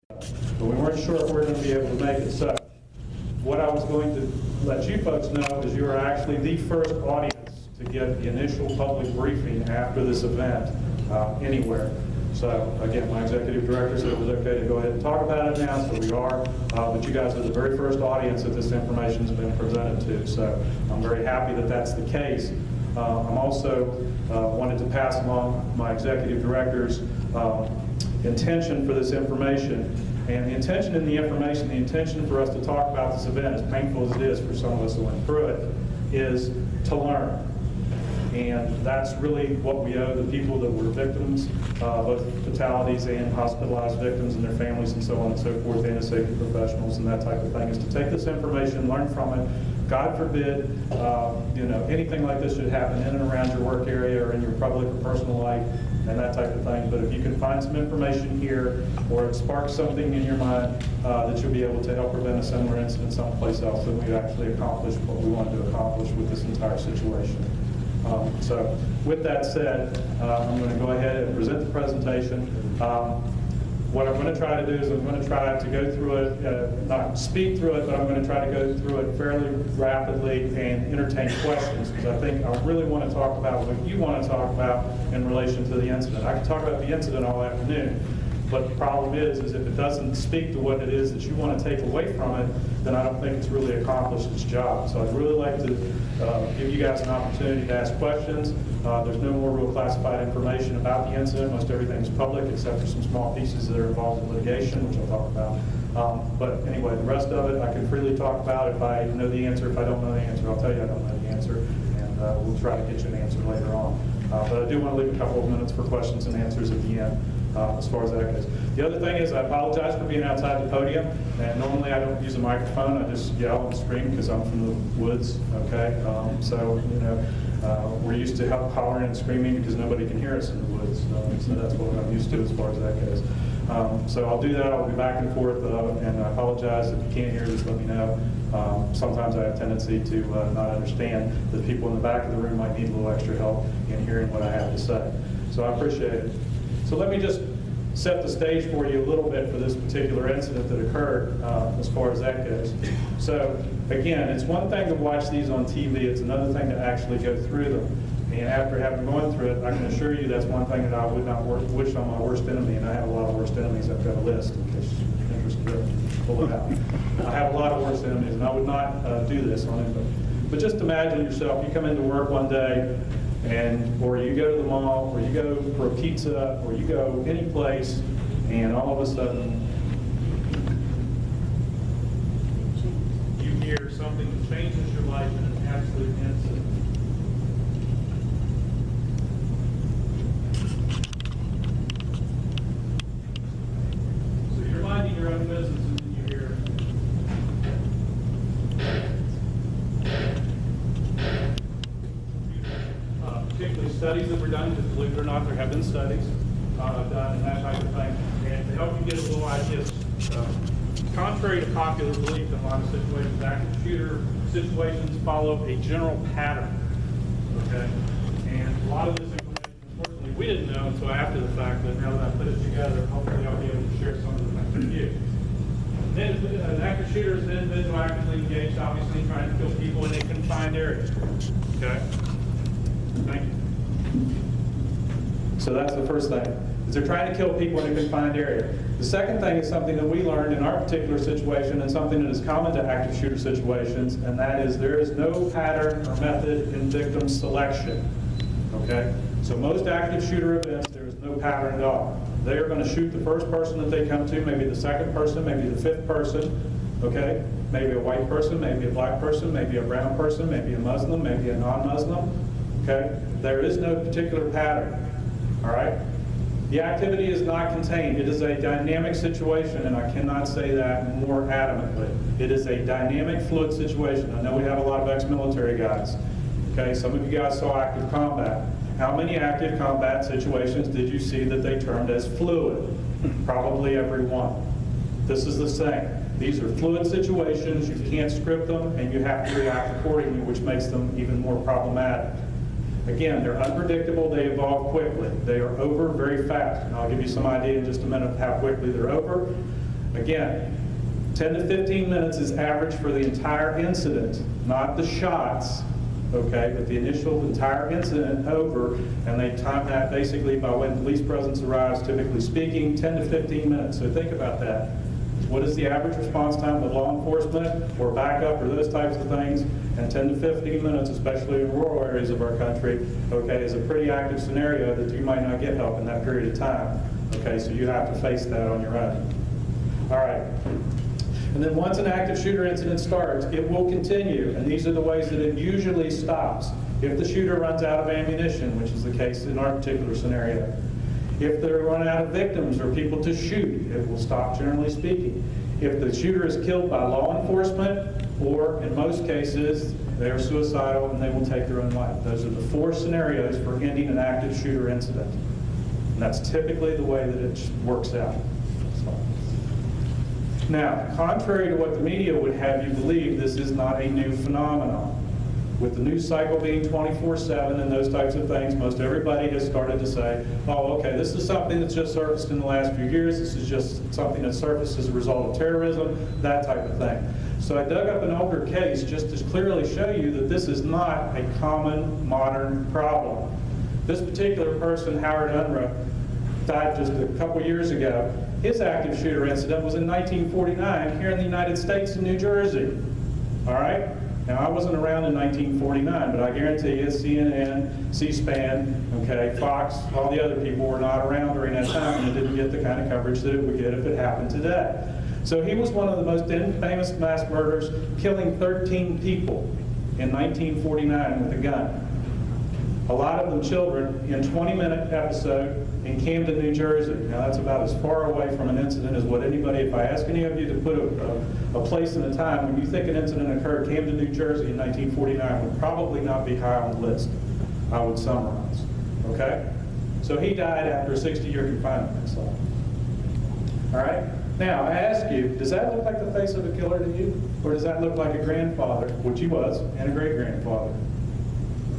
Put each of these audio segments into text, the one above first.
But we weren't sure if we were going to be able to make it. So what I was going to let you folks know is you are actually the first audience to get the initial public briefing after this event anywhere. So again, my executive director said it was okay to go ahead and talk about it now, so we are. But you guys are the very first audience that this information has been presented to. So I'm very happy that that's the case. I'm also wanted to pass along my executive director's intention for this information. And the intention in the information, the intention for us to talk about this event, as painful as it is for some of us who went through it, is to learn. And that's really what we owe the people that were victims, both fatalities and hospitalized victims and their families and so on and so forth, and the safety professionals and that type of thing, is to take this information, learn from it. God forbid, anything like this should happen in and around your work area or in your public or personal life and that type of thing. But if you can find some information here, or it sparks something in your mind that you'll be able to help prevent a similar incident someplace else, then we've actually accomplished what we wanted to accomplish with this entire situation. So with that said, I'm going to go ahead and present the presentation. What I'm going to try to do is I'm going to try to go through it, not speak through it, but I'm going to try to go through it fairly rapidly and entertain questions, because I think I really want to talk about what you want to talk about in relation to the incident. I can talk about the incident all afternoon, but the problem is if it doesn't speak to what it is that you want to take away from it, then I don't think it's really accomplished its job. So I'd really like to give you guys an opportunity to ask questions. There's no more real classified information about the incident. Most everything's public, except for some small pieces that are involved in litigation, which I'll talk about. But anyway, the rest of it I can freely talk about. If I know the answer, if I don't know the answer, I'll tell you I don't know the answer, and we'll try to get you an answer later on. But I do want to leave a couple of minutes for questions and answers at the end. As far as that goes. The other thing is I apologize for being outside the podium, and normally I don't use a microphone, I just yell and scream because I'm from the woods, okay? We're used to hollering and screaming because nobody can hear us in the woods, so that's what I'm used to as far as that goes. So I'll do that, I'll be back and forth, and I apologize if you can't hear, just let me know. Sometimes I have a tendency to not understand that people in the back of the room might need a little extra help in hearing what I have to say. So I appreciate it. So let me just set the stage for you a little bit for this particular incident that occurred as far as that goes. So again, it's one thing to watch these on TV, it's another thing to actually go through them. And after having gone through it, I can assure you that's one thing that I would not wish on my worst enemy, and I have a lot of worst enemies. I've got a list in case you're interested, pull it out. I have a lot of worst enemies, and I would not do this on anybody. But just imagine yourself, you come into work one day, or you go to the mall, or you go for a pizza, or you go any place, and all of a sudden you hear something that changes your life in an absolute instant. So you're minding your own business, and then you hear particularly studies that were done, because believe it or not, there have been studies done and that type of thing. And to help you get a little idea, contrary to popular belief in a lot of situations, active shooter situations follow a general pattern. Okay? And a lot of this information, unfortunately, we didn't know until after the fact, but now that I put it together, hopefully I'll be able to share some of the things with you. Then, an active shooter is an individual actively engaged, obviously, trying to kill people in a confined area. Okay? Thank you. So that's the first thing, is they're trying to kill people in a confined area. The second thing is something that we learned in our particular situation, and something that is common to active shooter situations, and that is there is no pattern or method in victim selection. Okay? So most active shooter events, there is no pattern at all. They are going to shoot the first person that they come to, maybe the second person, maybe the fifth person, okay? Maybe a white person, maybe a black person, maybe a brown person, maybe a Muslim, maybe a non-Muslim, okay? There is no particular pattern. All right? The activity is not contained. It is a dynamic situation, and I cannot say that more adamantly. It is a dynamic, fluid situation. I know we have a lot of ex-military guys. Okay, some of you guys saw active combat. How many active combat situations did you see that they termed as fluid? Probably every one. This is the same. These are fluid situations. You can't script them, and you have to react accordingly, which makes them even more problematic. Again, they're unpredictable, they evolve quickly. They are over very fast, and I'll give you some idea in just a minute of how quickly they're over. Again, 10 to 15 minutes is average for the entire incident, not the shots, okay, but the initial entire incident over, and they time that basically by when police presence arrives, typically speaking, 10 to 15 minutes. So think about that. What is the average response time with law enforcement or backup or those types of things? And 10 to 15 minutes, especially in rural areas of our country, okay, is a pretty active scenario that you might not get help in that period of time. Okay, so you have to face that on your own. All right. And then once an active shooter incident starts, it will continue, and these are the ways that it usually stops. If the shooter runs out of ammunition, which is the case in our particular scenario. If they run out of victims or people to shoot, it will stop, generally speaking. If the shooter is killed by law enforcement, or in most cases, they're suicidal and they will take their own life. Those are the 4 scenarios for ending an active shooter incident. And that's typically the way that it works out. Now, contrary to what the media would have you believe, this is not a new phenomenon. With the news cycle being 24/7 and those types of things, most everybody has started to say, oh, okay, this is something that's just surfaced in the last few years. This is just something that surfaced as a result of terrorism, that type of thing. So I dug up an older case just to clearly show you that this is not a common modern problem. This particular person, Howard Unruh, died just a couple years ago. His active shooter incident was in 1949 here in the United States in New Jersey. All right? Now, I wasn't around in 1949, but I guarantee you CNN, C-SPAN, okay, Fox, all the other people were not around during that time, and it didn't get the kind of coverage that it would get if it happened today. So he was one of the most famous mass murderers, killing 13 people in 1949 with a gun. A lot of them children, in a 20-minute episode in Camden, New Jersey. Now that's about as far away from an incident as what anybody, if I ask any of you to put a place and a time, when you think an incident occurred, Camden, New Jersey in 1949 would probably not be high on the list, I would summarize, okay? So he died after a 60-year confinement. So. All right? Now, I ask you, does that look like the face of a killer to you? Or does that look like a grandfather, which he was, and a great-grandfather?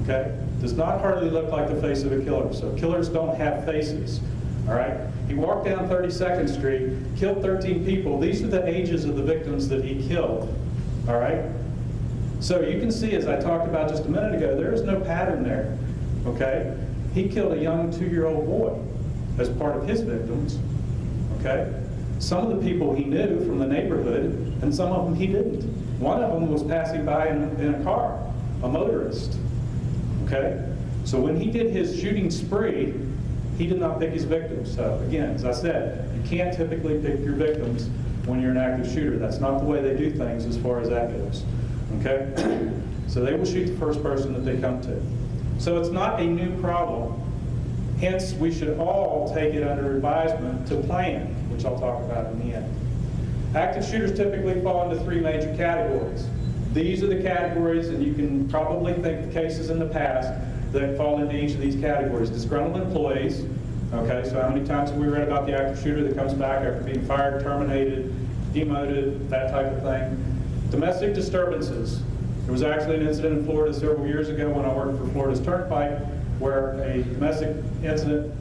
Okay? Does not hardly look like the face of a killer. So killers don't have faces, all right? He walked down 32nd Street, killed 13 people. These are the ages of the victims that he killed, all right? So you can see, as I talked about just a minute ago, there is no pattern there, okay? He killed a young 2-year-old boy as part of his victims, okay? Some of the people he knew from the neighborhood, and some of them he didn't. One of them was passing by in a car, a motorist. Okay? So when he did his shooting spree, he did not pick his victims. So again, as I said, you can't typically pick your victims when you're an active shooter. That's not the way they do things as far as that goes. Okay? So they will shoot the first person that they come to. So it's not a new problem. Hence, we should all take it under advisement to plan, which I'll talk about in the end. Active shooters typically fall into 3 major categories. These are the categories, and you can probably think of cases in the past that fall into each of these categories. Disgruntled employees, okay, so how many times have we read about the active shooter that comes back after being fired, terminated, demoted, that type of thing? Domestic disturbances. There was actually an incident in Florida several years ago when I worked for Florida's Turnpike where a domestic incident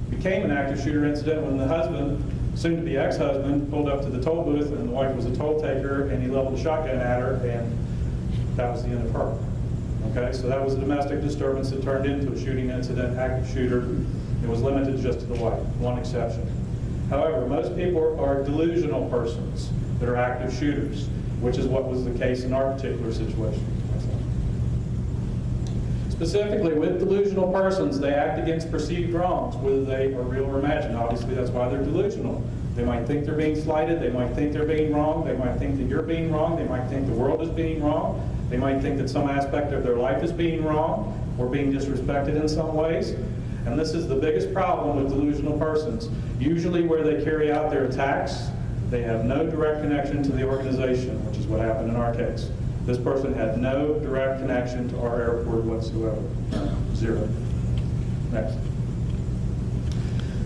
became an active shooter incident when the husband, soon-to-be ex-husband, pulled up to the toll booth, and the wife was a toll taker, and he leveled a shotgun at her, and that was the end of her. Okay, so that was a domestic disturbance that turned into a shooting incident, active shooter. It was limited just to the wife, one exception. However, most people are delusional persons that are active shooters, which is what was the case in our particular situation. Specifically, with delusional persons, they act against perceived wrongs, whether they are real or imagined. Obviously, that's why they're delusional. They might think they're being slighted. They might think they're being wrong. They might think that you're being wrong. They might think the world is being wrong. They might think that some aspect of their life is being wrong or being disrespected in some ways. And this is the biggest problem with delusional persons. Usually where they carry out their attacks, they have no direct connection to the organization, which is what happened in our case. This person had no direct connection to our airport whatsoever. Zero. Next.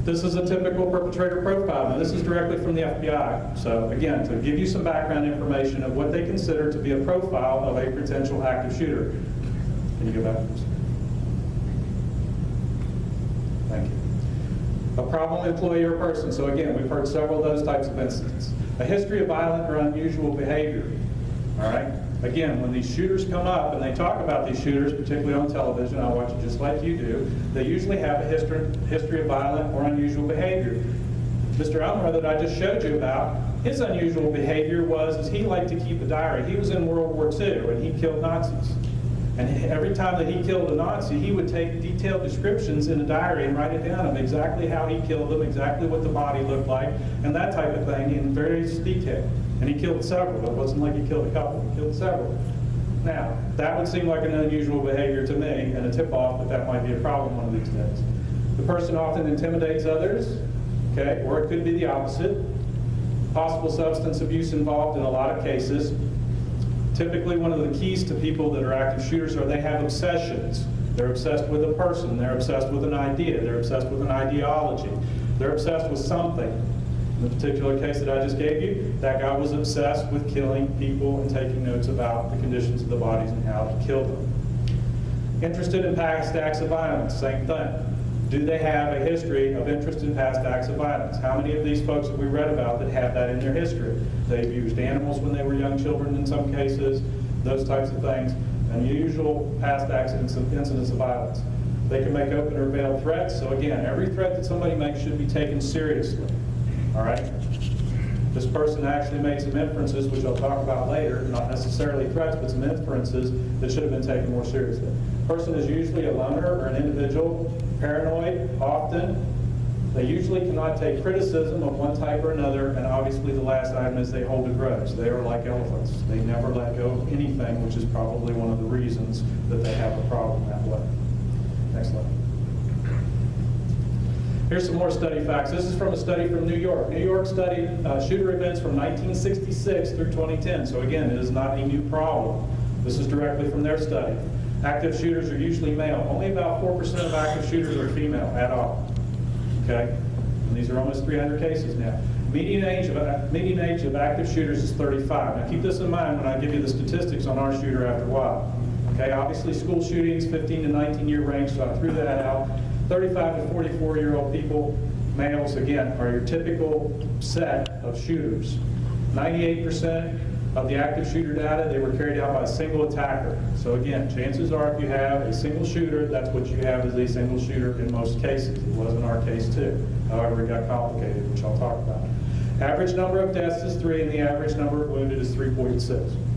This is a typical perpetrator profile. Now, this is directly from the FBI. So again, to give you some background information of what they consider to be a profile of a potential active shooter. Can you go back? Thank you. A problem employee or person. So again, we've heard several of those types of incidents. A history of violent or unusual behavior. All right? Again, when these shooters come up and they talk about these shooters, particularly on television, I watch it just like you do, they usually have a history of violent or unusual behavior. Mr. Elmer that I just showed you about, his unusual behavior was he liked to keep a diary. He was in World War II and he killed Nazis. And every time that he killed a Nazi, he would take detailed descriptions in a diary and write it down of exactly how he killed them, exactly what the body looked like, and that type of thing in various detail. And he killed several. It wasn't like he killed a couple, he killed several. Now, that would seem like an unusual behavior to me and a tip-off that might be a problem one of these days. The person often intimidates others, okay, or it could be the opposite. Possible substance abuse involved in a lot of cases. Typically, one of the keys to people that are active shooters are they have obsessions. They're obsessed with a person, they're obsessed with an idea, they're obsessed with an ideology, they're obsessed with something. In the particular case that I just gave you, that guy was obsessed with killing people and taking notes about the conditions of the bodies and how to kill them. Interested in past acts of violence, same thing. Do they have a history of interest in past acts of violence? How many of these folks that we read about that have that in their history? They've used animals when they were young children in some cases, those types of things. Unusual past acts and incidents of violence. They can make open or veiled threats. So again, every threat that somebody makes should be taken seriously. All right? This person actually made some inferences, which I'll talk about later, not necessarily threats, but some inferences that should have been taken more seriously. Person is usually a loner or an individual, paranoid often. They usually cannot take criticism of one type or another, and obviously the last item is they hold a grudge. They are like elephants. They never let go of anything, which is probably one of the reasons that they have a problem that way. Next slide. Here's some more study facts. This is from a study from New York. New York studied shooter events from 1966 through 2010. So again, it is not a new problem. This is directly from their study. Active shooters are usually male. Only about 4% of active shooters are female at all. Okay? And these are almost 300 cases now. Median age of active shooters is 35. Now keep this in mind when I give you the statistics on our shooter after a while. Okay, obviously school shootings, 15 to 19 year range, so I threw that out. 35 to 44-year-old people, males, again, are your typical set of shooters. 98% of the active shooter data, they were carried out by a single attacker. So again, chances are if you have a single shooter, that's what you have is a single shooter in most cases. It wasn't our case too. However, it got complicated, which I'll talk about. Average number of deaths is 3 and the average number of wounded is 3.6.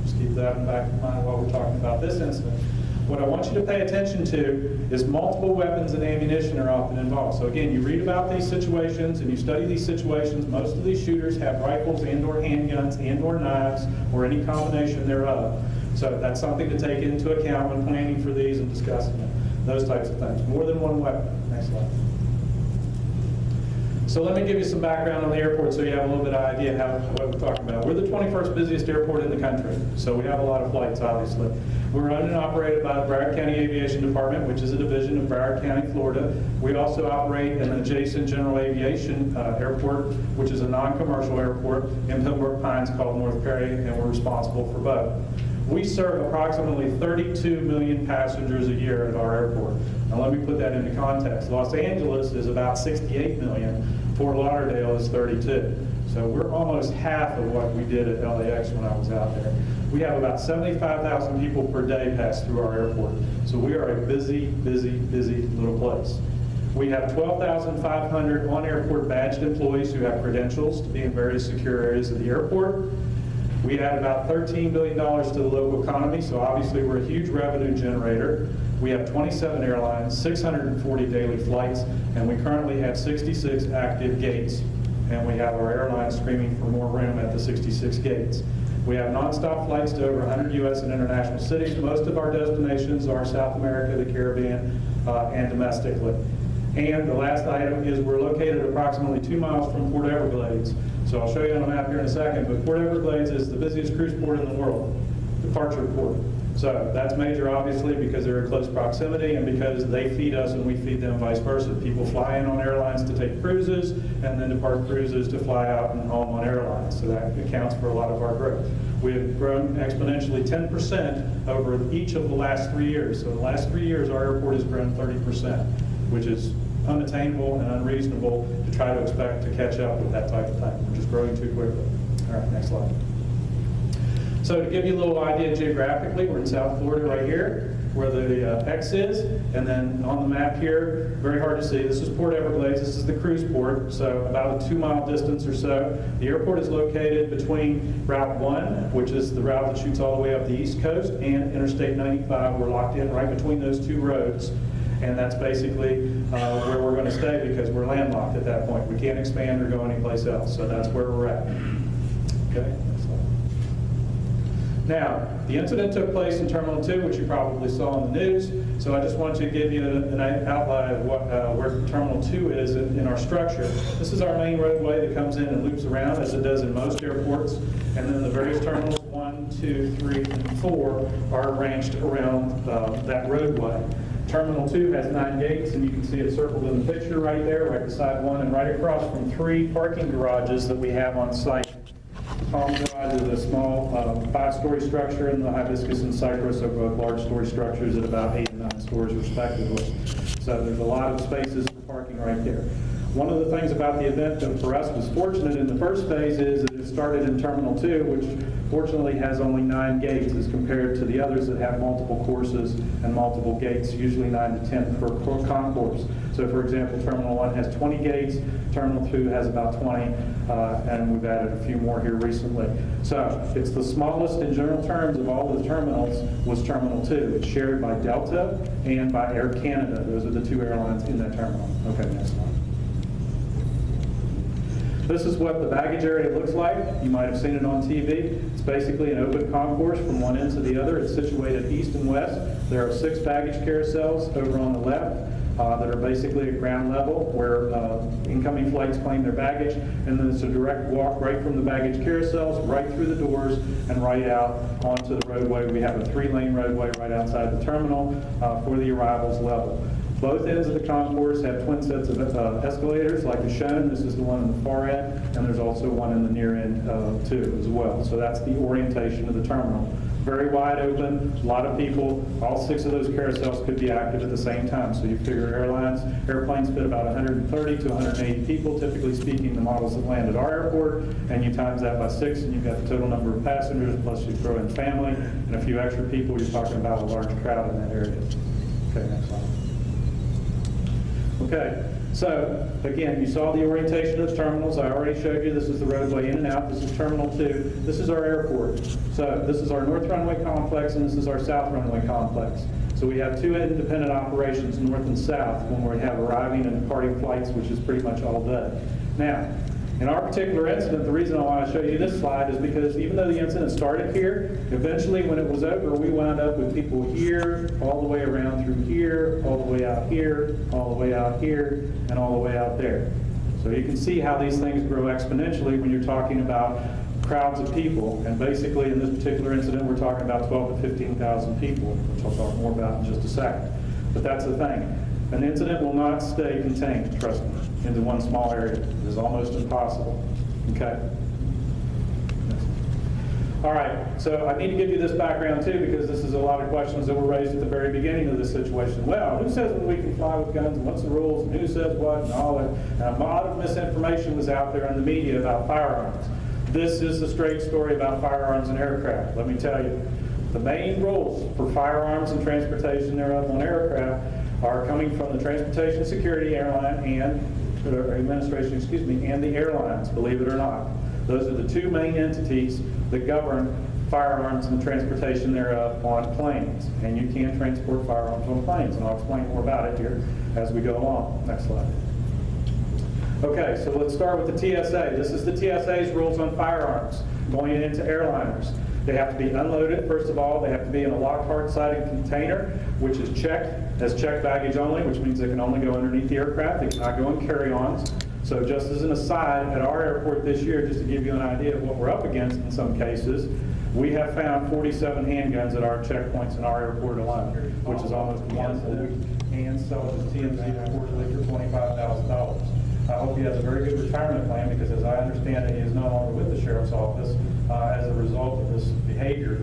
Just keep that in the back of mind while we're talking about this incident. What I want you to pay attention to is multiple weapons and ammunition are often involved. So again, you read about these situations and you study these situations. Most of these shooters have rifles and/or handguns and/or knives or any combination thereof. So that's something to take into account when planning for these and discussing it. Those types of things. More than one weapon. Next slide. So let me give you some background on the airport so you have a little bit of idea of what we're talking about. We're the 21st busiest airport in the country, so we have a lot of flights, obviously. We're owned and operated by the Broward County Aviation Department, which is a division of Broward County, Florida. We also operate an adjacent general aviation airport, which is a non-commercial airport in Pembroke Pines called North Perry, and we're responsible for both. We serve approximately 32 million passengers a year at our airport. Now let me put that into context. Los Angeles is about 68 million. Fort Lauderdale is 32. So we're almost half of what we did at LAX when I was out there. We have about 75,000 people per day pass through our airport. So we are a busy, busy, busy little place. We have 12,500 on-airport badged employees who have credentials to be in various secure areas of the airport. We add about $13 billion to the local economy, so obviously we're a huge revenue generator. We have 27 airlines, 640 daily flights, and we currently have 66 active gates. And we have our airlines screaming for more room at the 66 gates. We have nonstop flights to over 100 U.S. and international cities. Most of our destinations are South America, the Caribbean, and domestically. And the last item is we're located approximately 2 miles from Port Everglades. So I'll show you on a map here in a second, but Port Everglades is the busiest cruise port in the world, departure port. So that's major, obviously, because they're in close proximity and because they feed us and we feed them vice versa. People fly in on airlines to take cruises and then depart cruises to fly out and home on airlines. So that accounts for a lot of our growth. We have grown exponentially 10% over each of the last 3 years. So in the last 3 years, our airport has grown 30%, which is unattainable and unreasonable to try to expect to catch up with that type of thing. We're just growing too quickly. All right, next slide. So to give you a little idea geographically, we're in South Florida right here, where the X is, and then on the map here, very hard to see, this is Port Everglades, this is the cruise port, so about a 2-mile distance or so. The airport is located between Route 1, which is the route that shoots all the way up the East Coast, and Interstate 95. We're locked in right between those two roads, and that's basically where we're going to stay because we're landlocked at that point. We can't expand or go anyplace else, so that's where we're at. Okay. Now, the incident took place in Terminal 2, which you probably saw in the news, so I just wanted to give you an outline of what, where Terminal 2 is in our structure. This is our main roadway that comes in and loops around, as it does in most airports, and then the various terminals 1, 2, 3, and 4 are arranged around that roadway. Terminal 2 has 9 gates, and you can see it circled in the picture right there, right beside one, and right across from 3 parking garages that we have on site. Palm Garage is a small 5-story structure, and the Hibiscus and Cypress are both large story structures at about 8 and 9 stories respectively. So there's a lot of spaces for parking right there. One of the things about the event that for us was fortunate in the first phase is that it started in Terminal 2, which fortunately has only 9 gates as compared to the others that have multiple courses and multiple gates, usually 9 to 10 per concourse. So for example, Terminal 1 has 20 gates, Terminal 2 has about 20, and we've added a few more here recently. So it's the smallest in general terms of all the terminals was Terminal 2. It's shared by Delta and by Air Canada. Those are the 2 airlines in that terminal. Okay, next slide. This is what the baggage area looks like. You might have seen it on TV. It's basically an open concourse from one end to the other. It's situated east and west. There are 6 baggage carousels over on the left that are basically at ground level where incoming flights claim their baggage, and then it's a direct walk right from the baggage carousels, right through the doors, and right out onto the roadway. We have a 3-lane roadway right outside the terminal for the arrivals level. Both ends of the concourse have twin sets of escalators, like is shown. This is the one in the far end, and there's also one in the near end too as well. So that's the orientation of the terminal. Very wide open, a lot of people. All 6 of those carousels could be active at the same time. So you figure airplanes fit about 130 to 180 people, typically speaking, the models that land at our airport, and you times that by 6, and you've got the total number of passengers, plus you throw in family and a few extra people. You're talking about a large crowd in that area. Okay, next slide. Okay, so again, you saw the orientation of the terminals. I already showed you this is the roadway in and out. This is Terminal 2. This is our airport. So this is our North Runway Complex, and this is our South Runway Complex. So we have 2 independent operations, north and south, when we have arriving and departing flights, which is pretty much all day. Now, in our particular incident, the reason I want to show you this slide is because even though the incident started here, eventually when it was over, we wound up with people here, all the way around through here, all the way out here, all the way out here, and all the way out there. So you can see how these things grow exponentially when you're talking about crowds of people. And basically in this particular incident, we're talking about 12 to 15,000 people, which I'll talk more about in just a second. But that's the thing. An incident will not stay contained, trust me, into one small area. It is almost impossible. Okay? All right, so I need to give you this background too, because this is a lot of questions that were raised at the very beginning of this situation. Well, who says when we can fly with guns, and what's the rules, and who says what, and all that. And a lot of misinformation was out there in the media about firearms. This is the straight story about firearms and aircraft. Let me tell you, the main rules for firearms and transportation thereof on aircraft are coming from the Transportation Security Airline and Administration, and the airlines, believe it or not. Those are the 2 main entities that govern firearms and the transportation thereof on planes. And you can transport firearms on planes, and I'll explain more about it here as we go along. Next slide. Okay, so let's start with the TSA. This is the TSA's rules on firearms going into airliners. They have to be unloaded, first of all. They have to be in a locked, hard-sided container, which is checked as checked baggage only, which means they can only go underneath the aircraft. They cannot go in carry-ons. So just as an aside, at our airport this year, just to give you an idea of what we're up against in some cases, we have found 47 handguns at our checkpoints in our airport alone, which is almost one a week, and sell it to TMZ quarterly for $25,000. I hope he has a very good retirement plan, because as I understand it, he is no longer with the Sheriff's Office as a result of this behavior.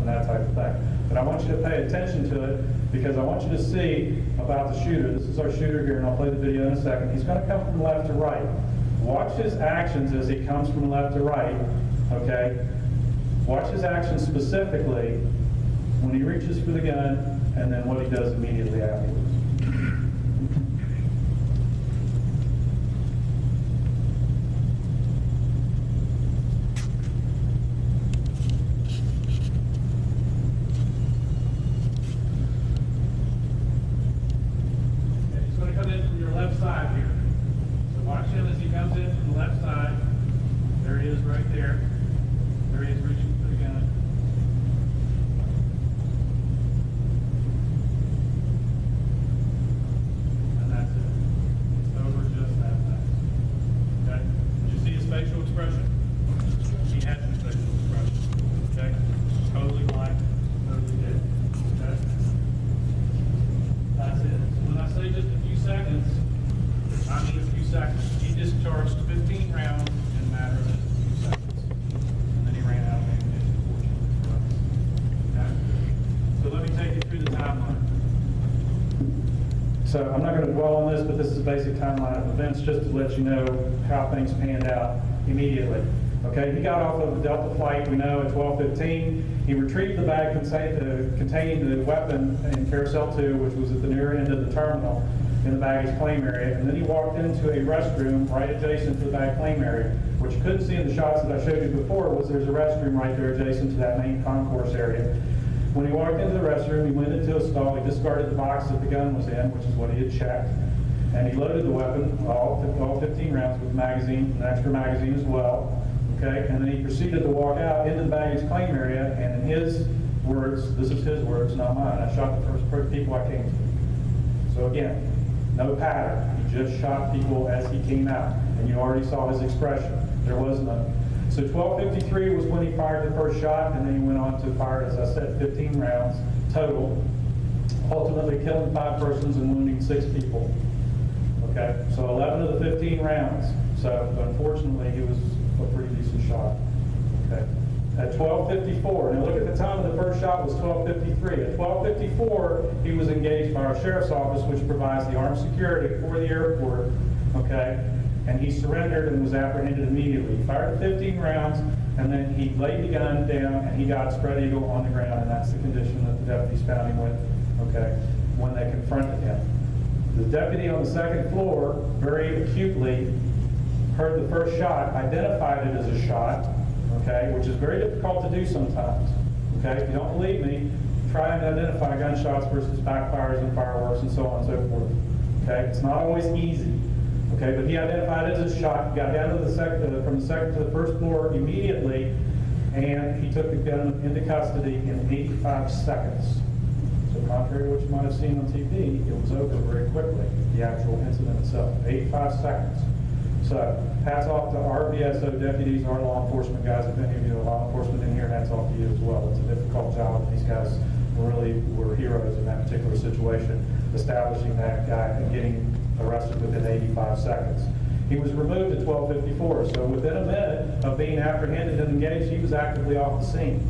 and that type of thing. But I want you to pay attention to it because I want you to see about the shooter. This is our shooter here, and I'll play the video in a second. He's going to come from left to right. Watch his actions as he comes from left to right, okay? Watch his actions specifically when he reaches for the gun, and then what he does immediately afterwards. He's going to come in from your left side here. So watch him as he comes in from the left side. There he is right there. There he is reaching for the gun. And that's it. It's over just that fast. Okay? Did you see his facial expression? He has his facial expression. Okay? Totally blind. Totally dead. Okay? That's it. So when I say just a few seconds, I mean a few seconds. He discharged 15 rounds in a matter of just a few seconds. And then he ran out of ammunition, fortunately for us. Okay? So let me take you through the timeline. So I'm not going to dwell on this, but this is a basic timeline of events just to let you know how things panned out immediately. Okay, he got off of the Delta flight, we know, at 12:15. He retrieved the bag containing the weapon in Carousel 2, which was at the near end of the terminal in the baggage claim area. And then he walked into a restroom right adjacent to the bag claim area. What you couldn't see in the shots that I showed you before was there's a restroom right there adjacent to that main concourse area. When he walked into the restroom, he went into a stall, he discarded the box that the gun was in, which is what he had checked, and he loaded the weapon, all 15 rounds with a magazine, an extra magazine as well, okay? And then he proceeded to walk out into the baggage claim area, and in his words, this is his words, not mine, I shot the first people I came to. So again, no pattern, he just shot people as he came out, and you already saw his expression, there was none. So 12:53 was when he fired the first shot, and then he went on to fire, as I said, 15 rounds total, ultimately killing 5 persons and wounding 6 people. Okay, so 11 of the 15 rounds. So unfortunately, he was a pretty decent shot. Okay, at 12:54, now look at the time of the first shot was 12:53. At 12:54, he was engaged by our sheriff's office, which provides the armed security for the airport. Okay. And he surrendered and was apprehended immediately. He fired 15 rounds, and then he laid the gun down, and he got spread eagle on the ground, and that's the condition that the deputies found him with, okay, when they confronted him. The deputy on the second floor very acutely heard the first shot, identified it as a shot, okay, which is very difficult to do sometimes, okay? If you don't believe me, try and identify gunshots versus backfires and fireworks and so on and so forth, okay? It's not always easy. Okay, but he identified it as a shot, got down to the from the second to the first floor immediately, and he took the gun into custody in 85 seconds. So contrary to what you might have seen on TV, it was over very quickly, the actual incident itself, 85 seconds. So hats off to our BSO deputies, our law enforcement guys. If any of you are law enforcement in here, hats off to you as well. It's a difficult job. These guys really were heroes in that particular situation, establishing that guy and getting arrested within 85 seconds. He was removed at 12:54, so within a minute of being apprehended and engaged, he was actively off the scene.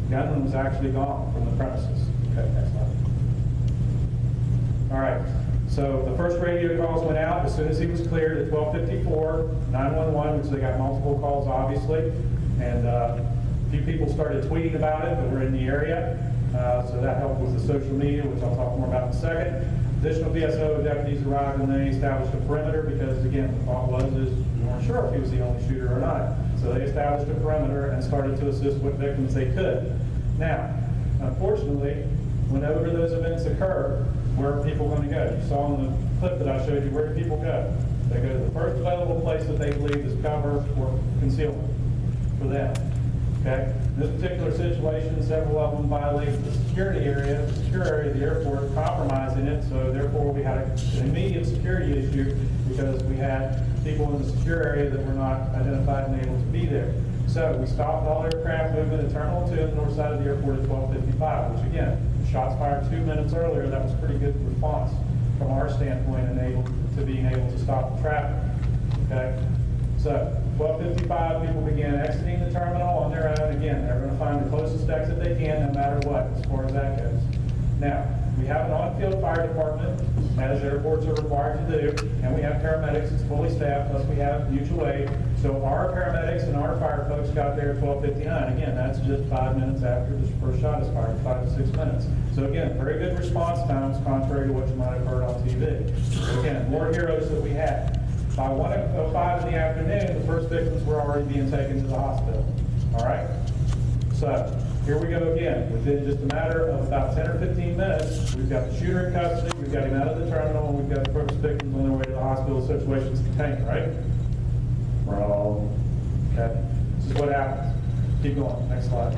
The gunman was actually gone from the premises. Okay, next slide. All right, so the first radio calls went out as soon as he was cleared at 12:54, 911, which they got multiple calls, obviously, and a few people started tweeting about it that were in the area, so that helped with the social media, which I'll talk more about in a second. Additional BSO deputies arrived and they established a perimeter because, again, the thought was we weren't sure if he was the only shooter or not. So they established a perimeter and started to assist what victims they could. Now, unfortunately, whenever those events occur, where are people going to go? You saw in the clip that I showed you, where do people go? They go to the first available place that they believe is cover or concealment for them. Okay? In this particular situation, several of them violated the security area, the secure area of the airport, compromising it, so therefore we had an immediate security issue because we had people in the secure area that were not identified and able to be there. So we stopped all aircraft movement at Terminal 2 on the north side of the airport at 12:55, which again, shots fired 2 minutes earlier, that was pretty good response from our standpoint and being able to stop the traffic. Okay? So 12:55, people began exiting the terminal on their own. Again, they're going to find the closest closest exit they can, no matter what, as far as that goes. Now, we have an on-field fire department, as airports are required to do, and we have paramedics. It's fully staffed, plus we have mutual aid. So our paramedics and our fire folks got there at 12:59. Again, that's just 5 minutes after the first shot is fired, 5 to 6 minutes. So again, very good response times, contrary to what you might have heard on TV. So again, more heroes that we had. By 1:05 in the afternoon, the first victims were already being taken to the hospital. All right? So here we go again. Within just a matter of about 10 or 15 minutes, we've got the shooter in custody, we've got him out of the terminal, and we've got the first victims on their way to the hospital. The situation's contained, right? Wrong. Okay. This is what happens. Keep going. Next slide.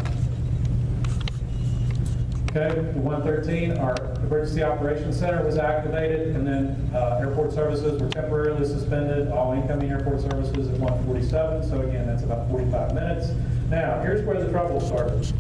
Okay, 113, our Emergency Operations Center was activated, and then airport services were temporarily suspended, all incoming airport services at 1:47, so again, that's about 45 minutes. Now, here's where the trouble started,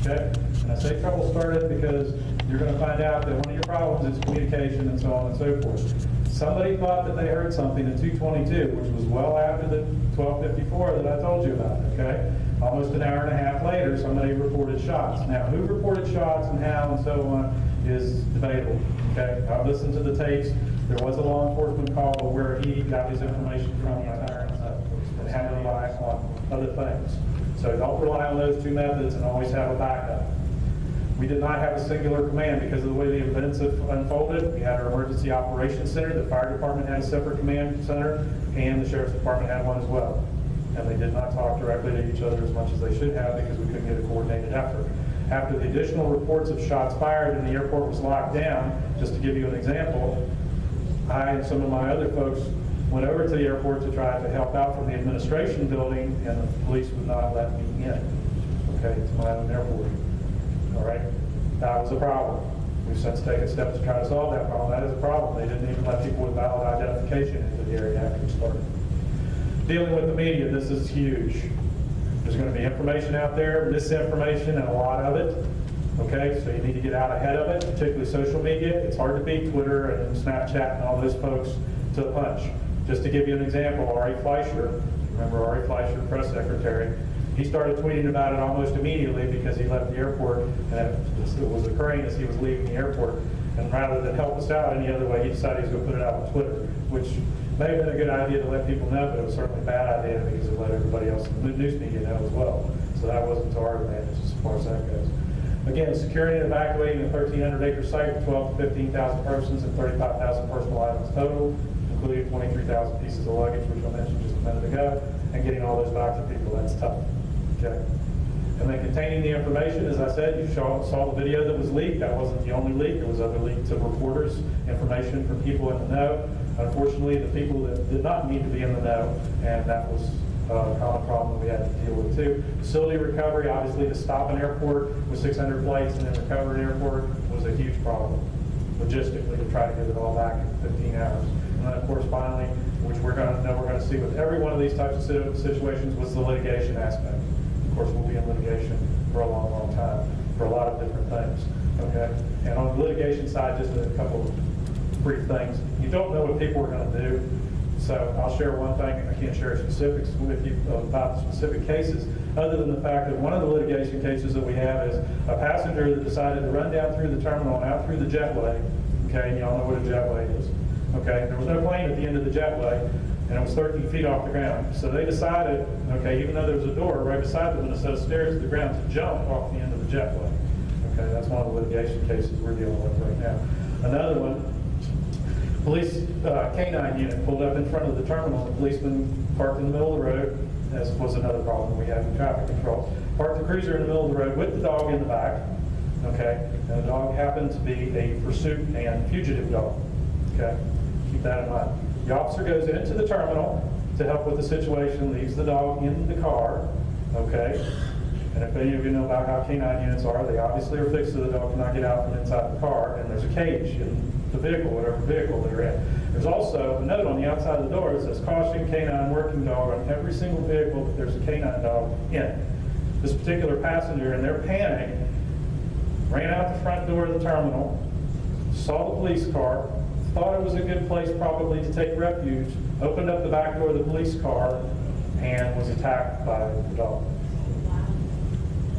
okay? And I say trouble started because you're going to find out that one of your problems is communication and so on and so forth. Somebody thought that they heard something at 2:22, which was well after the 12:54 that I told you about, okay? Almost an hour and a half later, somebody reported shots. Now, who reported shots and how and so on is debatable, okay? I've listened to the tapes. There was a law enforcement call where he got his information from and had to rely on other things. So don't rely on those two methods and always have a backup. We did not have a singular command because of the way the events have unfolded. We had our Emergency Operations Center, the fire department had a separate command center, and the sheriff's department had one as well. And they did not talk directly to each other as much as they should have because we couldn't get a coordinated effort. After the additional reports of shots fired and the airport was locked down, just to give you an example, I and some of my other folks went over to the airport to try to help out from the administration building, and the police would not let me in, okay, to my own airport. All right? That was a problem. We've since taken steps to try to solve that problem. That is a problem. They didn't even let people with valid identification into the area after it started. Dealing with the media, this is huge. There's going to be information out there, misinformation, and a lot of it. Okay, so you need to get out ahead of it, particularly social media. It's hard to beat Twitter and Snapchat and all those folks to the punch. Just to give you an example, Ari Fleischer, remember Ari Fleischer, press secretary, he started tweeting about it almost immediately because he left the airport and it was occurring as he was leaving the airport. And rather than help us out any other way, he decided he was going to put it out on Twitter, which may have been a good idea to let people know, but it was certainly a bad idea because it let everybody else in the news media know as well. So that wasn't to our advantage as far as that goes. Again, securing and evacuating a 1,300-acre site with 12 to 15,000 persons and 35,000 personal items total, including 23,000 pieces of luggage, which I mentioned just a minute ago, and getting all those back to people, that's tough. Okay. And then containing the information, as I said, you saw the video that was leaked. That wasn't the only leak. There was other leaks of reporters, information from people in the know. Unfortunately, the people that did not need to be in the know, and that was a common problem that we had to deal with too. Facility recovery, obviously, to stop an airport with 600 flights and then recover an airport was a huge problem, logistically, to try to get it all back in 15 hours. And then, of course, finally, which we're going to see with every one of these types of situations, was the litigation aspect. Of course, we'll be in litigation for a long, long time for a lot of different things. Okay, and on the litigation side, just a couple of brief things. You don't know what people are going to do, so I'll share one thing. I can't share specifics with you about specific cases, other than the fact that one of the litigation cases that we have is a passenger that decided to run down through the terminal and out through the jetway. Okay, and you all know what a jetway is. Okay, there was no plane at the end of the jetway, and it was 13 feet off the ground. So they decided, okay, even though there was a door right beside them and a set of stairs to the ground, to jump off the end of the jetway. Okay, that's one of the litigation cases we're dealing with right now. Another one, police canine unit pulled up in front of the terminal. The policeman parked in the middle of the road, as was another problem we had in traffic control. Parked the cruiser in the middle of the road with the dog in the back. Okay, and the dog happened to be a pursuit and fugitive dog. Okay, keep that in mind. The officer goes into the terminal to help with the situation, leaves the dog in the car, okay? And if any of you know about how canine units are, they obviously are fixed so the dog cannot get out from inside the car, and there's a cage in the vehicle, whatever vehicle they're in. There's also a note on the outside of the door that says, "Caution, canine working dog," on every single vehicle that there's a canine dog in. This particular passenger, in their panic, ran out the front door of the terminal, saw the police car, thought it was a good place probably to take refuge, opened up the back door of the police car, and was attacked by the dog.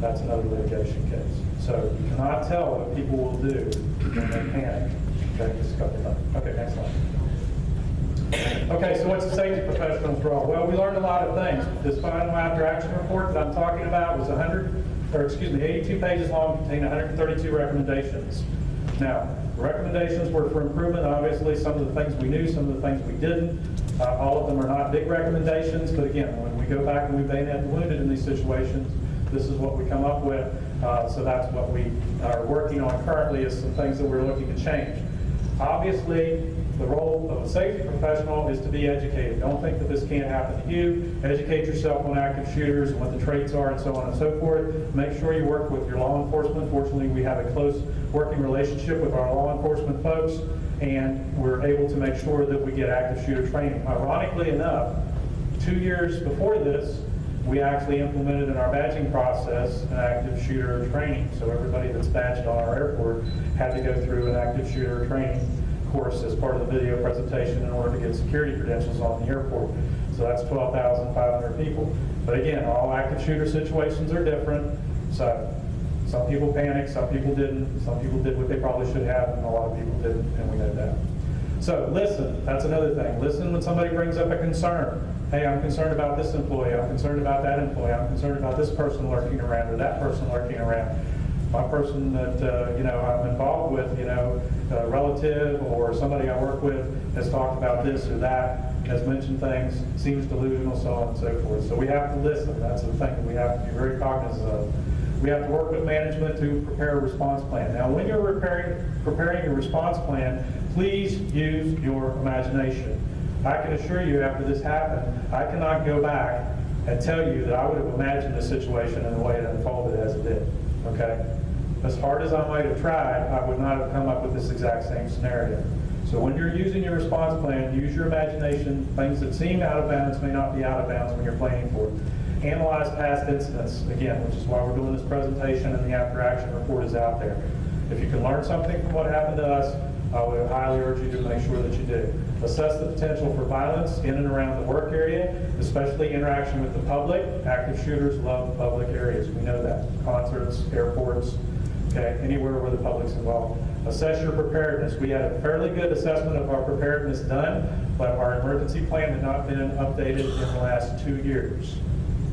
That's another litigation case. So you cannot tell what people will do when they panic. Okay, just a couple of times. Okay, next slide. Okay, so what's the safety professional's role? Well, we learned a lot of things. This final after action report that I'm talking about was 82 pages long, contained 132 recommendations. Now, the recommendations were for improvement. Obviously, some of the things we knew, some of the things we didn't. All of them are not big recommendations, but again, when we go back and we bayonet wounded in these situations, this is what we come up with. So that's what we are working on currently, is some things that we're looking to change. Obviously, the role of a safety professional is to be educated. Don't think that this can't happen to you. Educate yourself on active shooters and what the traits are and so on and so forth. Make sure you work with your law enforcement. Fortunately, we have a close working relationship with our law enforcement folks, and we're able to make sure that we get active shooter training. Ironically enough, 2 years before this, we actually implemented in our badging process an active shooter training. So everybody that's badged on our airport had to go through an active shooter training course as part of the video presentation in order to get security credentials on the airport. So that's 12,500 people. But again, all active shooter situations are different. So some people panicked, some people didn't, some people did what they probably should have, and a lot of people didn't, and we know that. So listen, that's another thing. Listen when somebody brings up a concern. Hey, I'm concerned about this employee, I'm concerned about that employee, I'm concerned about this person lurking around or that person lurking around. My person that I'm involved with, a relative or somebody I work with has talked about this or that, has mentioned things, seems delusional, so on and so forth. So we have to listen. That's the thing that we have to be very cognizant of. We have to work with management to prepare a response plan. Now, when you're preparing your response plan, please use your imagination. I can assure you, after this happened, I cannot go back and tell you that I would have imagined this situation in the way it unfolded as it did. Okay? As hard as I might have tried, I would not have come up with this exact same scenario. So when you're using your response plan, use your imagination. Things that seem out of bounds may not be out of bounds when you're planning for it. Analyze past incidents, again, which is why we're doing this presentation, and the after action report is out there. If you can learn something from what happened to us, I would highly urge you to make sure that you do. Assess the potential for violence in and around the work area, especially interaction with the public. Active shooters love public areas. We know that. Concerts, airports, okay, anywhere where the public's involved. Assess your preparedness. We had a fairly good assessment of our preparedness done, but our emergency plan had not been updated in the last 2 years,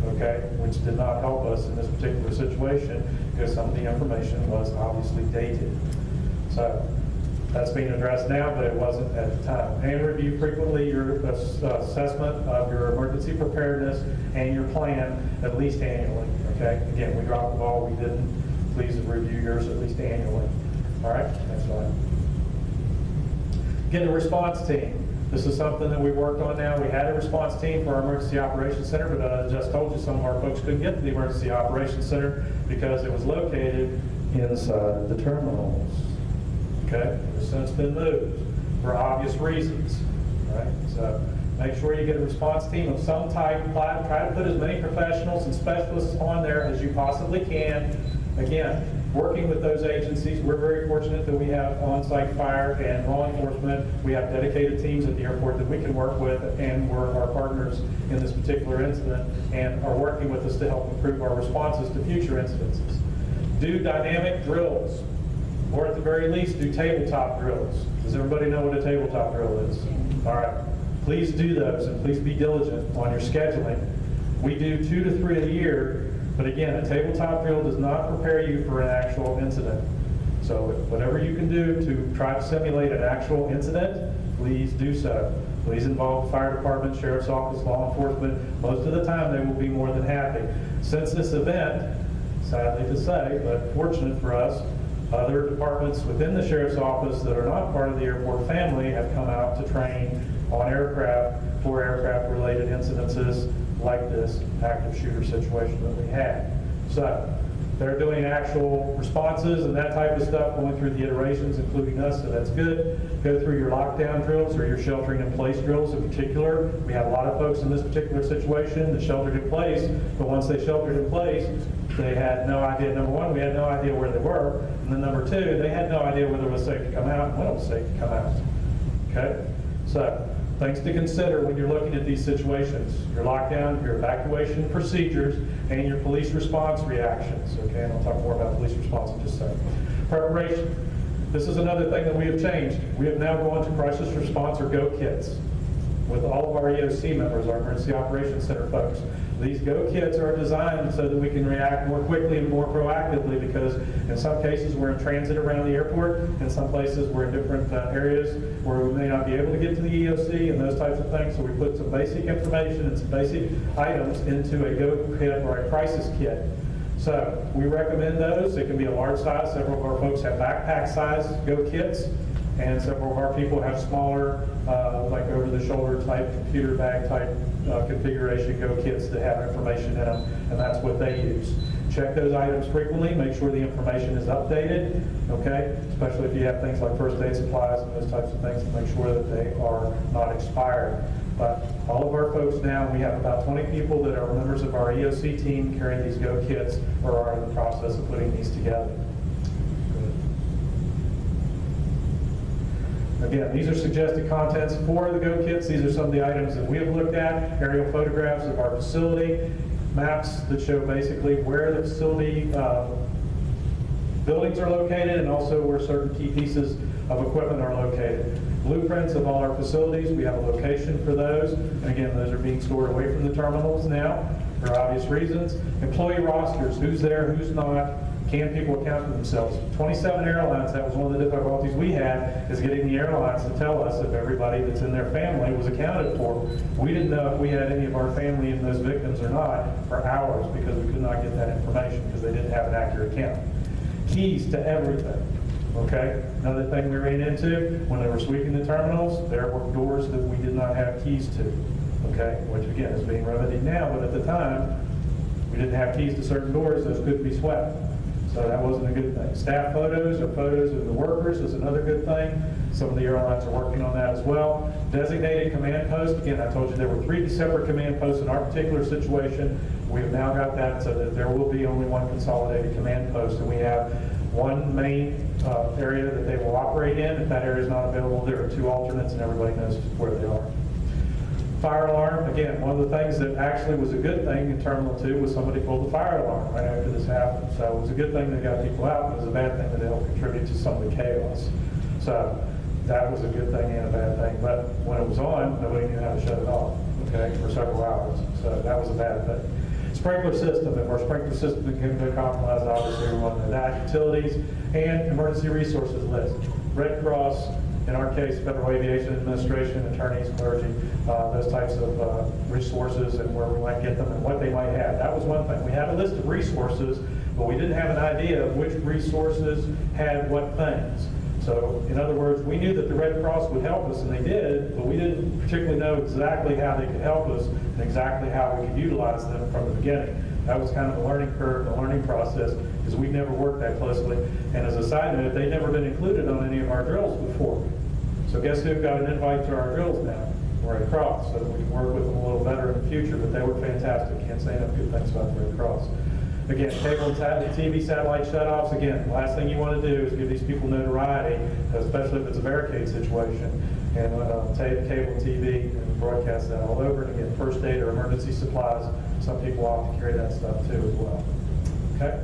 okay, which did not help us in this particular situation because some of the information was obviously dated. So that's being addressed now, but it wasn't at the time. And review frequently your assessment of your emergency preparedness and your plan at least annually, okay? Again, we dropped the ball, we didn't. Please review yours at least annually. All right, next slide. Get a response team. This is something that we worked on now. We had a response team for our Emergency Operations Center, but I just told you some of our folks couldn't get to the Emergency Operations Center because it was located inside the terminals. Okay, it's since been moved for obvious reasons. Right, so make sure you get a response team of some type. Try to put as many professionals and specialists on there as you possibly can. Again, working with those agencies, we're very fortunate that we have on-site fire and law enforcement. We have dedicated teams at the airport that we can work with, and we're our partners in this particular incident and are working with us to help improve our responses to future incidences. Do dynamic drills, or at the very least, do tabletop drills. Does everybody know what a tabletop drill is? All right. Please do those, and please be diligent on your scheduling. We do 2 to 3 a year. But again, a tabletop drill does not prepare you for an actual incident. So whatever you can do to try to simulate an actual incident, please do so. Please involve the fire department, sheriff's office, law enforcement. Most of the time they will be more than happy. Since this event, sadly to say, but fortunate for us, other departments within the sheriff's office that are not part of the airport family have come out to train on aircraft for aircraft-related incidences like this active shooter situation that we had. So they're doing actual responses and that type of stuff, going through the iterations, including us, so that's good. Go through your lockdown drills or your sheltering in place drills in particular. We had a lot of folks in this particular situation that sheltered in place, but once they sheltered in place, they had no idea. Number one, we had no idea where they were, and then number two, they had no idea whether it was safe to come out and when it was safe to come out. Okay? So Things to consider when you're looking at these situations: your lockdown, your evacuation procedures, and your police response reactions. Okay, and I'll talk more about police response in just a second. Preparation. This is another thing that we have changed. We have now gone to crisis response or GO kits with all of our EOC members, our Emergency Operations Center folks. These GO kits are designed so that we can react more quickly and more proactively, because in some cases we're in transit around the airport, in some places we're in different areas where we may not be able to get to the EOC and those types of things. So we put some basic information and some basic items into a GO kit or a crisis kit. So we recommend those. It can be a large size. Several of our folks have backpack size GO kits, and several of our people have smaller, like over-the-shoulder type, computer bag type configuration GO kits that have information in them, and that's what they use. Check those items frequently. Make sure the information is updated, okay? Especially if you have things like first aid supplies and those types of things, to make sure that they are not expired. But all of our folks now, we have about 20 people that are members of our EOC team carrying these GO kits or are in the process of putting these together. Again, these are suggested contents for the GO kits. These are some of the items that we have looked at: aerial photographs of our facility, maps that show basically where the facility buildings are located, and also where certain key pieces of equipment are located. Blueprints of all our facilities. We have a location for those. And again, those are being stored away from the terminals now for obvious reasons. Employee rosters: who's there, who's not. Can people account for themselves? 27 airlines, that was one of the difficulties we had, is getting the airlines to tell us if everybody that's in their family was accounted for. We didn't know if we had any of our family in those victims or not for hours, because we could not get that information because they didn't have an accurate count. Keys to everything. Okay? Another thing we ran into when they were sweeping the terminals, there were doors that we did not have keys to. Okay? Which again is being remedied now, but at the time, we didn't have keys to certain doors, those couldn't be swept. So that wasn't a good thing. Staff photos or photos of the workers is another good thing. Some of the airlines are working on that as well. Designated command post. Again, I told you there were 3 separate command posts in our particular situation. We have now got that so that there will be only one consolidated command post, and we have one main area that they will operate in. If that area is not available, there are 2 alternates, and everybody knows where they are. Fire alarm, again, one of the things that actually was a good thing in Terminal 2 was somebody pulled the fire alarm right after this happened. So it was a good thing they got people out. It was a bad thing that it helped contribute to some of the chaos. So that was a good thing and a bad thing. But when it was on, nobody knew how to shut it off, okay, for several hours. So that was a bad thing. Sprinkler system, if our sprinkler system can be compromised, obviously we want to know that. Utilities and emergency resources list. Red Cross, in our case, Federal Aviation Administration, attorneys, clergy, those types of resources, and where we might get them and what they might have. That was one thing. We had a list of resources, but we didn't have an idea of which resources had what things. So, in other words, we knew that the Red Cross would help us, and they did, but we didn't particularly know exactly how they could help us and exactly how we could utilize them from the beginning. That was kind of a learning curve, a learning process, because we never worked that closely. And as a side note, they'd never been included on any of our drills before. So guess who got an invite to our drills now? Red Cross, so that we can work with them a little better in the future, but they were fantastic. Can't say enough good things about the Red Cross. Again, cable and TV satellite shutoffs. Again, the last thing you want to do is give these people notoriety, especially if it's a barricade situation, and take cable and TV and broadcast that all over. And again, first aid or emergency supplies, some people opt to carry that stuff too as well. Okay?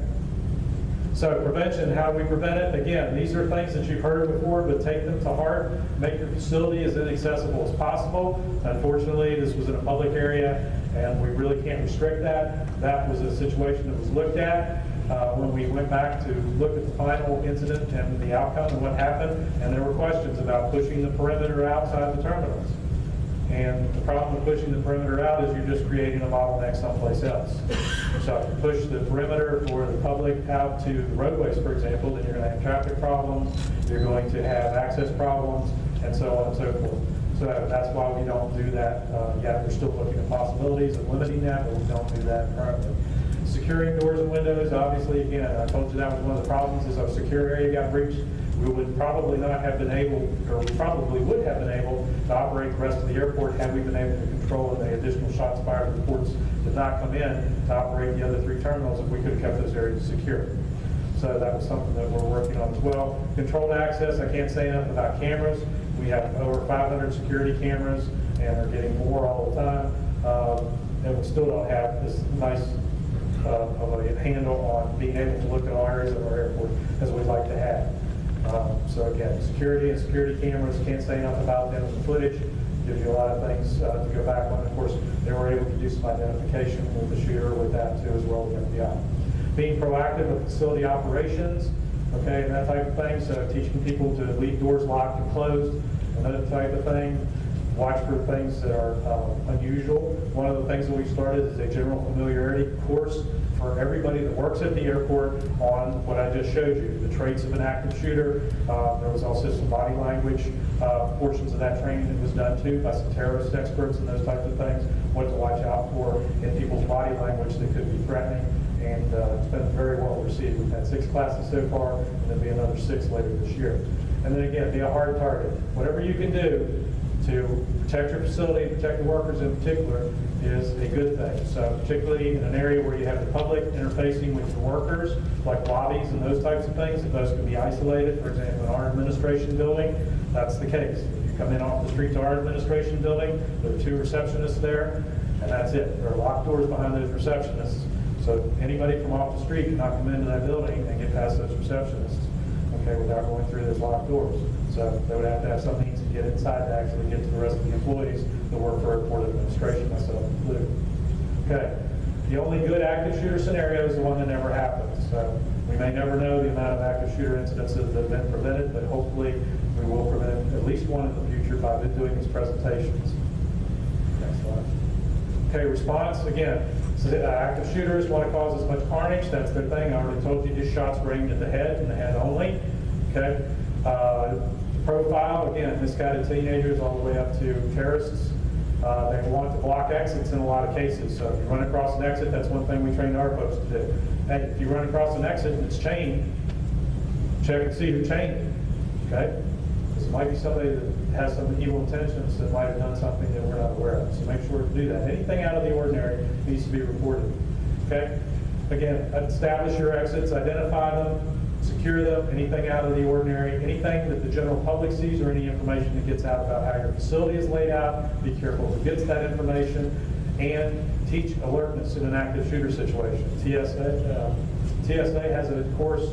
So prevention, how do we prevent it? Again, these are things that you've heard before, but take them to heart. Make your facility as inaccessible as possible. Unfortunately, this was in a public area, and we really can't restrict that. That was a situation that was looked at when we went back to look at the final incident and the outcome and what happened, and there were questions about pushing the perimeter outside the terminals. And the problem with pushing the perimeter out is you're just creating a bottleneck someplace else. So if you push the perimeter for the public out to the roadways, for example, then you're going to have traffic problems, you're going to have access problems, and so on and so forth. So that's why we don't do that yet. We're still looking at possibilities of limiting that, but we don't do that currently. Securing doors and windows, obviously, again, I told you that was one of the problems is our secure area got breached. We would probably not have been able, or we probably would have been able to operate the rest of the airport had we been able to control and the additional shots fired reports did not come in to operate the other 3 terminals if we could have kept those areas secure. So that was something that we're working on as well. Controlled access, I can't say enough about cameras. We have over 500 security cameras and they're getting more all the time. And we still don't have this nice of a handle on being able to look at all areas of our airport as we'd like to have. So again, security and security cameras, can't say enough about them. The footage gives you a lot of things to go back on. Of course, they were able to do some identification with the shooter with that too, as well as FBI. Being proactive with facility operations, okay, and that type of thing. So teaching people to leave doors locked and closed, and that type of thing. Watch for things that are unusual. One of the things that we started is a general familiarity course for everybody that works at the airport on what I just showed you, the traits of an active shooter. There was also some body language portions of that training that was done too by some terrorist experts and those types of things, what to watch out for in people's body language that could be threatening. And it's been very well received. We've had 6 classes so far, and there'll be another 6 later this year. And then again, be a hard target. Whatever you can do to protect your facility, protect the workers in particular, is a good thing. So particularly in an area where you have the public interfacing with the workers, like lobbies and those types of things, if those can be isolated, for example, in our administration building, that's the case. If you come in off the street to our administration building, there are 2 receptionists there, and that's it. There are locked doors behind those receptionists. So anybody from off the street cannot come into that building and get past those receptionists, okay, without going through those locked doors. So they would have to have some means to get inside to actually get to the rest of the employees that work for airport administration, myself included. Okay, the only good active shooter scenario is the one that never happens. So we may never know the amount of active shooter incidences that have been prevented, but hopefully we will prevent at least one in the future by doing these presentations. Next slide. Okay, response, again, so active shooters want to cause as much carnage. That's their thing. I already told you this shot's were aimed at the head and the head only. Okay. Profile, again, misguided teenagers all the way up to terrorists. They want to block exits in a lot of cases. So if you run across an exit, that's one thing we train our folks to do. Hey, if you run across an exit and it's chained, check and see who chained it. Okay? Because it might be somebody that has some evil intentions that might have done something that we're not aware of. So make sure to do that. Anything out of the ordinary needs to be reported. Okay? Again, establish your exits, identify them, secure them, anything out of the ordinary, anything that the general public sees or any information that gets out about how your facility is laid out, be careful who gets that information, and teach alertness in an active shooter situation. TSA has a course,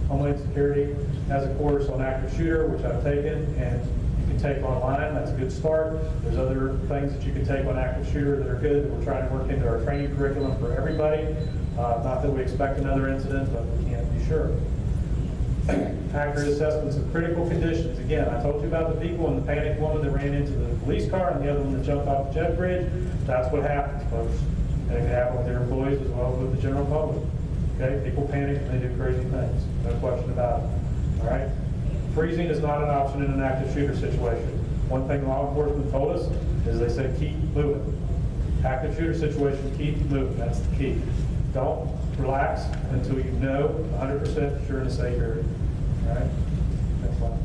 Homeland Security has a course on active shooter, which I've taken, and you can take online. That's a good start. There's other things that you can take on active shooter that are good that we're trying to work into our training curriculum for everybody. Not that we expect another incident, but we can't be sure. Accurate assessments of critical conditions. Again, I told you about the people and the panicked woman that ran into the police car and the other one that jumped off the jet bridge. That's what happens, folks. And it can happen with their employees as well as with the general public. Okay, people panic and they do crazy things. No question about it. All right? Freezing is not an option in an active shooter situation. One thing law enforcement told us is they said keep moving. Active shooter situation, keep moving. That's the key. Don't relax until you know 100% sure in a safe area. All right? Next slide.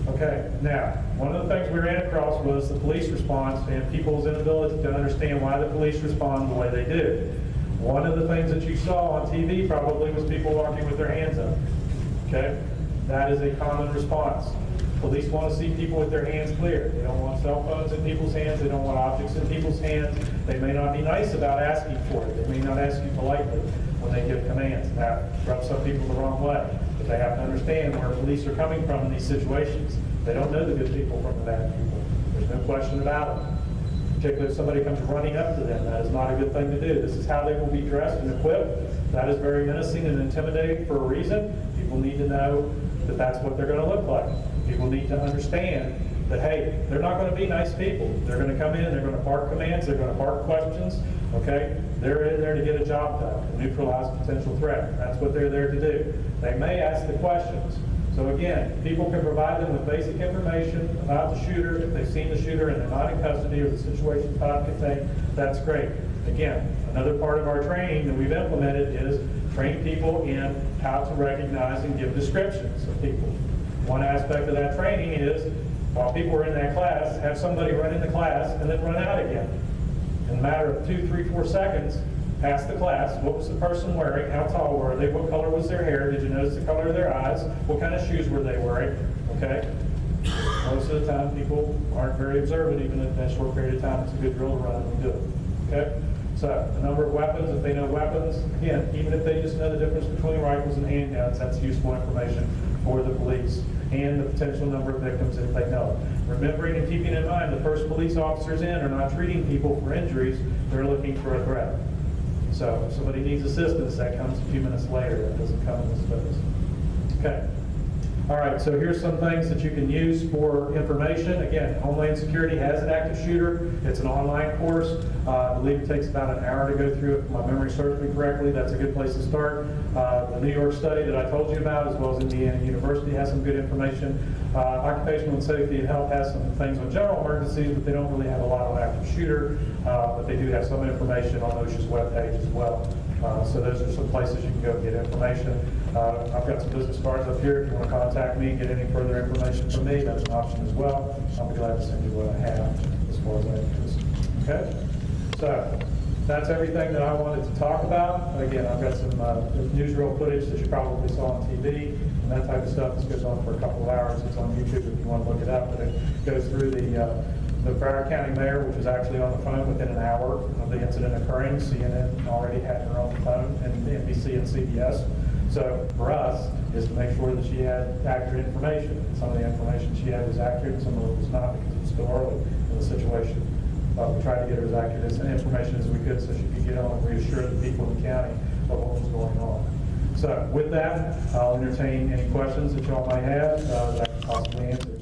Okay, now, one of the things we ran across was the police response and people's inability to understand why the police respond the way they do. One of the things that you saw on TV probably was people walking with their hands up. Okay? That is a common response. Police want to see people with their hands clear. They don't want cell phones in people's hands. They don't want objects in people's hands. They may not be nice about asking for it. They may not ask you politely when they give commands. That rubs some people the wrong way. But they have to understand where police are coming from in these situations. They don't know the good people from the bad people. There's no question about it. Particularly if somebody comes running up to them. That is not a good thing to do. This is how they will be dressed and equipped. That is very menacing and intimidating for a reason. People need to know that that's what they're going to look like. People need to understand that, hey, they're not going to be nice people. They're going to come in, they're going to bark commands, they're going to bark questions, okay? They're in there to get a job done, to neutralize a potential threat. That's what they're there to do. They may ask the questions. So again, people can provide them with basic information about the shooter. If they've seen the shooter and they're not in custody or the situation's not contained, that's great. Again, another part of our training that we've implemented is train people in how to recognize and give descriptions of people. One aspect of that training is, while people are in that class, have somebody run in the class and then run out again. In a matter of 2, 3, 4 seconds, ask the class, what was the person wearing, how tall were they, what color was their hair, did you notice the color of their eyes, what kind of shoes were they wearing, okay? Most of the time, people aren't very observant, even in that short period of time. It's a good drill to run and do it. Okay? So, the number of weapons, if they know weapons, again, even if they just know the difference between rifles and handguns, that's useful information for the police, and the potential number of victims if they know it. Remembering and keeping in mind, the first police officers in are not treating people for injuries, they're looking for a threat. So, if somebody needs assistance, that comes a few minutes later, that doesn't come in this phase. Okay. All right, so here's some things that you can use for information. Again, Homeland Security has an active shooter. It's an online course. I believe it takes about an hour to go through it, if my memory serves me correctly. That's a good place to start. The New York study that I told you about, as well as Indiana University, has some good information. Occupational Safety and Health has some things on general emergencies, but they don't really have a lot on active shooter. But they do have some information on OSHA's webpage as well. So those are some places you can go get information. I've got some business cards up here. If you want to contact me, get any further information from me, that's an option as well. I'll be glad to send you what I have as far as that goes. Okay? So that's everything that I wanted to talk about. Again, I've got some newsreel footage that you probably saw on TV and that type of stuff. This goes on for a couple of hours. It's on YouTube if you want to look it up. But it goes through the Broward County mayor, which is actually on the phone within an hour of the incident occurring. CNN already had her on the phone, and NBC and CBS. So for us, is to make sure that she had accurate information. Some of the information she had was accurate, some of it was not, because it was still early in the situation. We tried to get her as accurate as information as we could so she could get on and reassure the people in the county of what was going on. So with that, I'll entertain any questions that y'all might have that I can possibly answer.